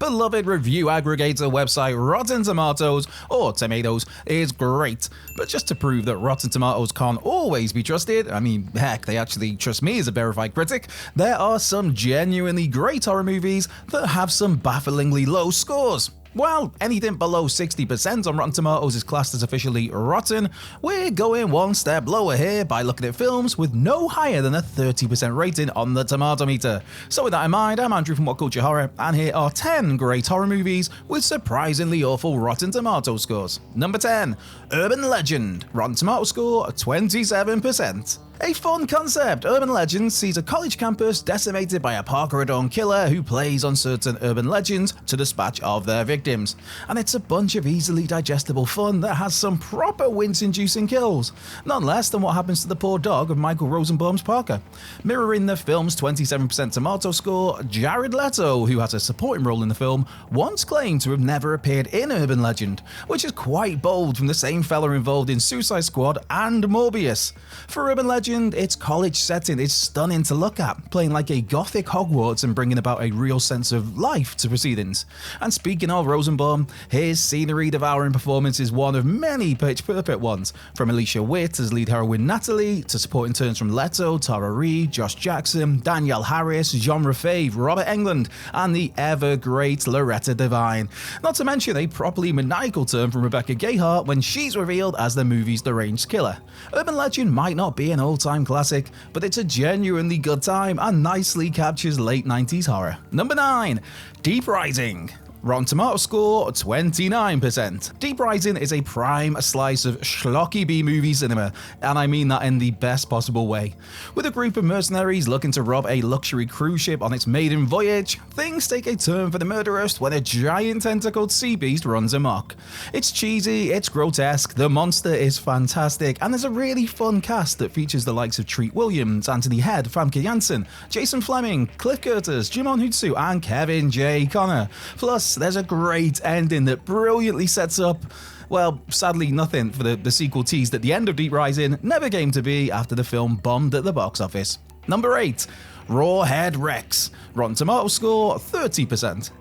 beloved review aggregator website Rotten Tomatoes, or Tomatoes, is great. But just to prove that Rotten Tomatoes can't always be trusted, I mean, heck, they actually trust me as a verified critic, there are some genuinely great horror movies that have some bafflingly low scores. While anything below 60% on Rotten Tomatoes is classed as officially rotten, we're going one step lower here by looking at films with no higher than a 30% rating on the tomato meter. So with that in mind, I'm Andrew from What Culture Horror, and here are 10 great horror movies with surprisingly awful Rotten Tomatoes scores. Number 10, Urban Legend, Rotten Tomatoes score 27%. A fun concept, Urban Legend sees a college campus decimated by a parkour-adorned killer who plays on certain urban legends to dispatch of their victims. And it's a bunch of easily digestible fun that has some proper wince-inducing kills. None less than what happens to the poor dog of Michael Rosenbaum's Parker. Mirroring the film's 27% tomato score, Jared Leto, who has a supporting role in the film, once claimed to have never appeared in Urban Legend, which is quite bold from the same fella involved in Suicide Squad and Morbius. For Urban Legend, its college setting is stunning to look at, playing like a gothic Hogwarts and bringing about a real sense of life to proceedings. And speaking of Rosenbaum, his scenery-devouring performance is one of many pitch-perfect ones, from Alicia Witt as lead heroine Natalie, to supporting turns from Leto, Tara Reid, Josh Jackson, Danielle Harris, Jean Rafave, Robert Englund, and the ever-great Loretta Devine. Not to mention a properly maniacal turn from Rebecca Gayheart when she's revealed as the movie's deranged killer. Urban Legend might not be an all-time classic, but it's a genuinely good time and nicely captures late 90s horror. Number 9, Deep Rising. Rotten Tomatoes score 29%. Deep Rising is a prime slice of schlocky B-movie cinema, and I mean that in the best possible way. With a group of mercenaries looking to rob a luxury cruise ship on its maiden voyage, things take a turn for the murderous when a giant tentacled sea beast runs amok. It's cheesy, it's grotesque, the monster is fantastic, and there's a really fun cast that features the likes of Treat Williams, Anthony Head, Famke Janssen, Jason Fleming, Cliff Curtis, Jimon Hounsou, and Kevin J. Connor. Plus, there's a great ending that brilliantly sets up, well, sadly nothing for the sequel teased at the end of Deep Rising never came to be after the film bombed at the box office. Number 8, Rawhead Rex. Rotten Tomatoes score 30%.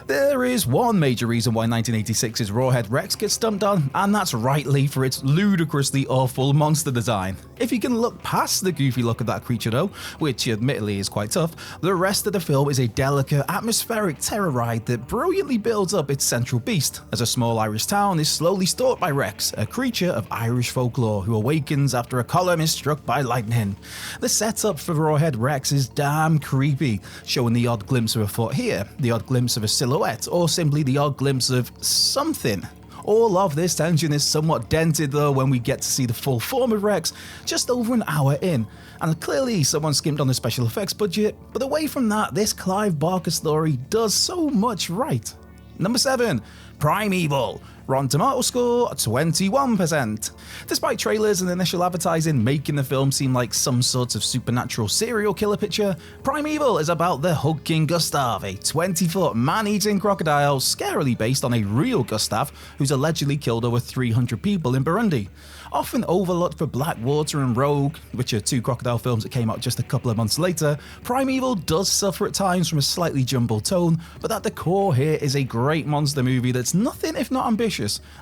There is one major reason why 1986's Rawhead Rex gets stumped on, and that's rightly for its ludicrously awful monster design. If you can look past the goofy look of that creature though, which admittedly is quite tough, the rest of the film is a delicate, atmospheric terror ride that brilliantly builds up its central beast, as a small Irish town is slowly stalked by Rex, a creature of Irish folklore who awakens after a column is struck by lightning. The setup for Rawhead Rex is damn creepy, showing the odd glimpse of a foot here, the odd glimpse of a silhouette, or simply the odd glimpse of something. All of this tension is somewhat dented though when we get to see the full form of Rex just over an hour in, and clearly someone skimped on the special effects budget, but away from that, this Clive Barker story does so much right. Number 7, Primeval. Rotten Tomatoes score 21%. Despite trailers and initial advertising making the film seem like some sort of supernatural serial killer picture, Primeval is about the Hug King Gustav, a 20-foot man-eating crocodile scarily based on a real Gustav who's allegedly killed over 300 people in Burundi. Often overlooked for Blackwater and Rogue, which are two crocodile films that came out just a couple of months later, Primeval does suffer at times from a slightly jumbled tone, but at the core here is a great monster movie that's nothing if not ambitious,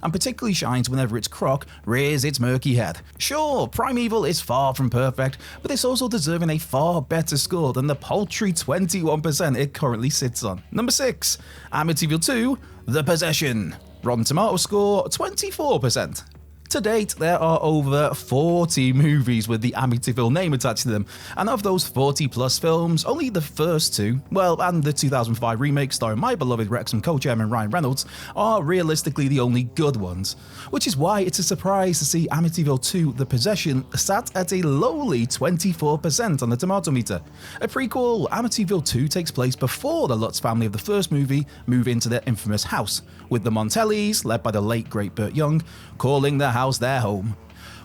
and particularly shines whenever its croc rears its murky head. Sure, Primeval is far from perfect, but it's also deserving a far better score than the paltry 21% it currently sits on. Number 6, Amityville 2, The Possession. Rotten Tomatoes score 24%. To date, there are over 40 movies with the Amityville name attached to them, and of those 40 plus films, only the first two, well, and the 2005 remake starring my beloved Wrexham co-chairman Ryan Reynolds, are realistically the only good ones. Which is why it's a surprise to see Amityville 2 The Possession sat at a lowly 24% on the tomato meter. A prequel, Amityville 2 takes place before the Lutz family of the first movie move into their infamous house, with the Montellis, led by the late great Burt Young, calling their house their home.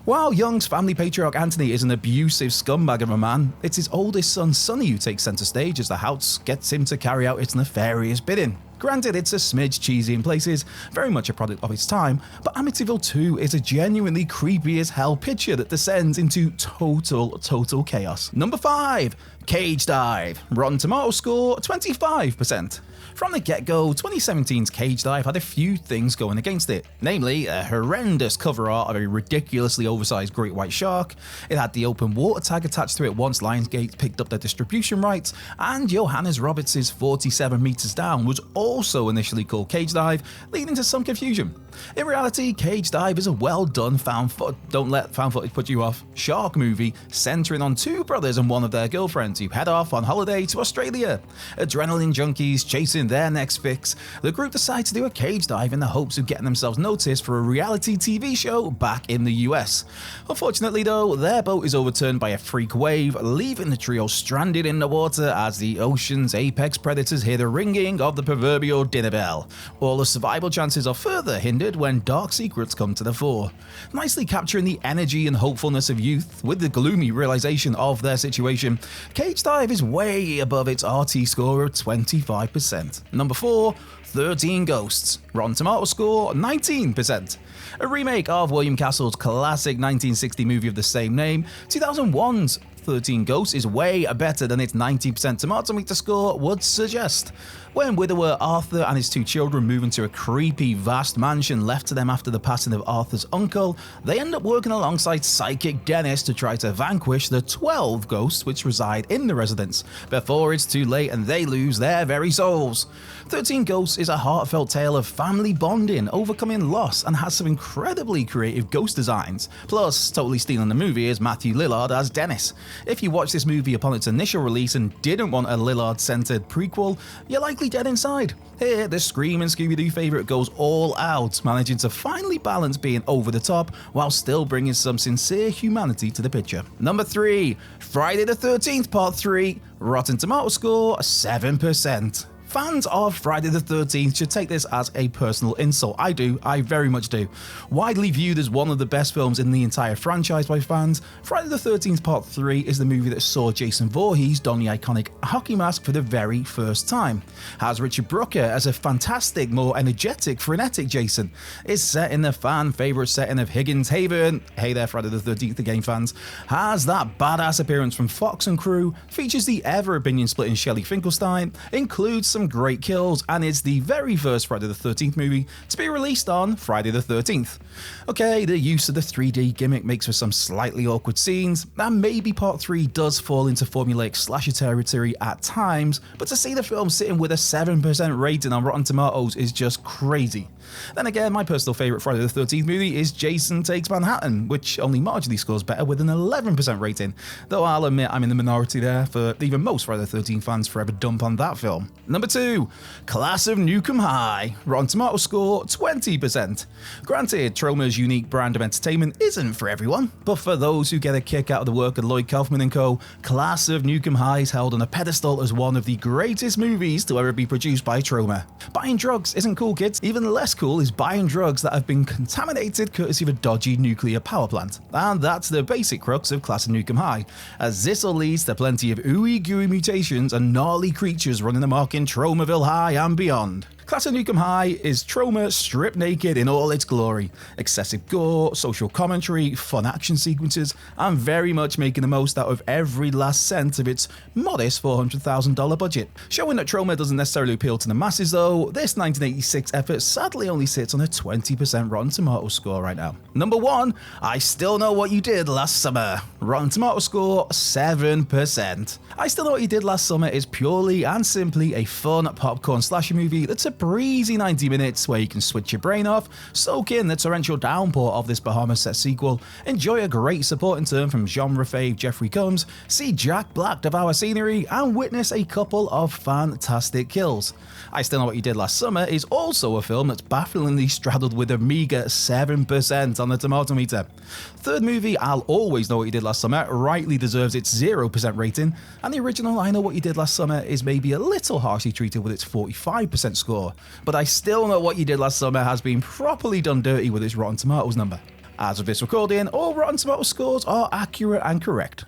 While Young's family patriarch Anthony is an abusive scumbag of a man, it's his oldest son Sonny who takes centre stage as the house gets him to carry out its nefarious bidding. Granted, it's a smidge cheesy in places, very much a product of its time, but Amityville 2 is a genuinely creepy as hell picture that descends into total chaos. Number 5, Cage Dive. Rotten Tomatoes score 25%. From the get-go, 2017's Cage Dive had a few things going against it, namely a horrendous cover art of a ridiculously oversized great white shark, it had the open water tag attached to it once Lionsgate picked up their distribution rights, and Johannes Roberts' 47 meters down was also initially called Cage Dive, leading to some confusion. In reality, Cage Dive is a well-done don't let found footage put you off, shark movie centering on two brothers and one of their girlfriends who head off on holiday to Australia. Adrenaline junkies chasing their next fix, the group decide to do a cage dive in the hopes of getting themselves noticed for a reality TV show back in the US. Unfortunately though, their boat is overturned by a freak wave, leaving the trio stranded in the water as the ocean's apex predators hear the ringing of the proverbial dinner bell. All the survival chances are further hindered when dark secrets come to the fore. Nicely capturing the energy and hopefulness of youth with the gloomy realization of their situation, Cage Dive is way above its RT score of 25%. Number 4, 13 Ghosts. Rotten Tomatoes score 19%. A remake of William Castle's classic 1960 movie of the same name, 2001's 13 Ghosts is way better than its 90% tomato meter score would suggest. When widower Arthur and his two children move into a creepy, vast mansion left to them after the passing of Arthur's uncle, they end up working alongside psychic Dennis to try to vanquish the 12 ghosts which reside in the residence, before it's too late and they lose their very souls. 13 Ghosts is a heartfelt tale of family bonding, overcoming loss, and has some incredibly creative ghost designs. Plus, totally stealing the movie is Matthew Lillard as Dennis. If you watched this movie upon its initial release and didn't want a Lillard-centered prequel, you're likely dead inside. Here, the Scream and Scooby-Doo favourite goes all out, managing to finally balance being over the top while still bringing some sincere humanity to the picture. Number 3, Friday the 13th Part 3, Rotten Tomatoes score 7%. Fans of Friday the 13th should take this as a personal insult. I very much do. Widely viewed as one of the best films in the entire franchise by fans, Friday the 13th Part 3 is the movie that saw Jason Voorhees don the iconic hockey mask for the very first time. Has Richard Brooker as a fantastic, more energetic, frenetic Jason. Is set in the fan favourite setting of Higgins Haven. Hey there, Friday the 13th again fans. Has that badass appearance from Fox and crew, features the ever opinion splitting Shelley Finkelstein, includes some great kills, and is the very first Friday the 13th movie to be released on Friday the 13th. Okay, the use of the 3D gimmick makes for some slightly awkward scenes, and maybe Part 3 does fall into formulaic slasher territory at times, but to see the film sitting with a 7% rating on Rotten Tomatoes is just crazy. Then again, my personal favourite Friday the 13th movie is Jason Takes Manhattan, which only marginally scores better with an 11% rating, though I'll admit I'm in the minority there, for even most Friday the 13th fans forever dump on that film. Number 2, Class of Nukem High. Rotten Tomatoes score 20%. Granted, Troma's unique brand of entertainment isn't for everyone, but for those who get a kick out of the work of Lloyd Kaufman & Co., Class of Nukem High is held on a pedestal as one of the greatest movies to ever be produced by Troma. Buying drugs isn't cool, kids. Even less cool is buying drugs that have been contaminated courtesy of a dodgy nuclear power plant. And that's the basic crux of Class of Nukem High, as this all leads to plenty of ooey gooey mutations and gnarly creatures running amok in Tromaville High and beyond. Class of Nukem High is Troma stripped naked in all its glory. Excessive gore, social commentary, fun action sequences, and very much making the most out of every last cent of its modest $400,000 budget. Showing that Troma doesn't necessarily appeal to the masses though, this 1986 effort sadly only sits on a 20% Rotten Tomatoes score right now. Number 1, I Still Know What You Did Last Summer. Rotten Tomatoes score 7%. I Still Know What You Did Last Summer is purely and simply a fun popcorn slasher movie that's a breezy 90 minutes where you can switch your brain off, soak in the torrential downpour of this Bahamas-set sequel, enjoy a great supporting turn from genre fave Jeffrey Combs, see Jack Black devour scenery, and witness a couple of fantastic kills. I Still Know What You Did Last Summer is also a film that's bafflingly straddled with a meager 7% on the tomato meter. Third movie, I'll Always Know What You Did Last Summer, rightly deserves its 0% rating, and the original I Know What You Did Last Summer is maybe a little harshly treated with its 45% score. But I Still Know What You Did Last Summer has been properly done dirty with its Rotten Tomatoes number. As of this recording, all Rotten Tomatoes scores are accurate and correct.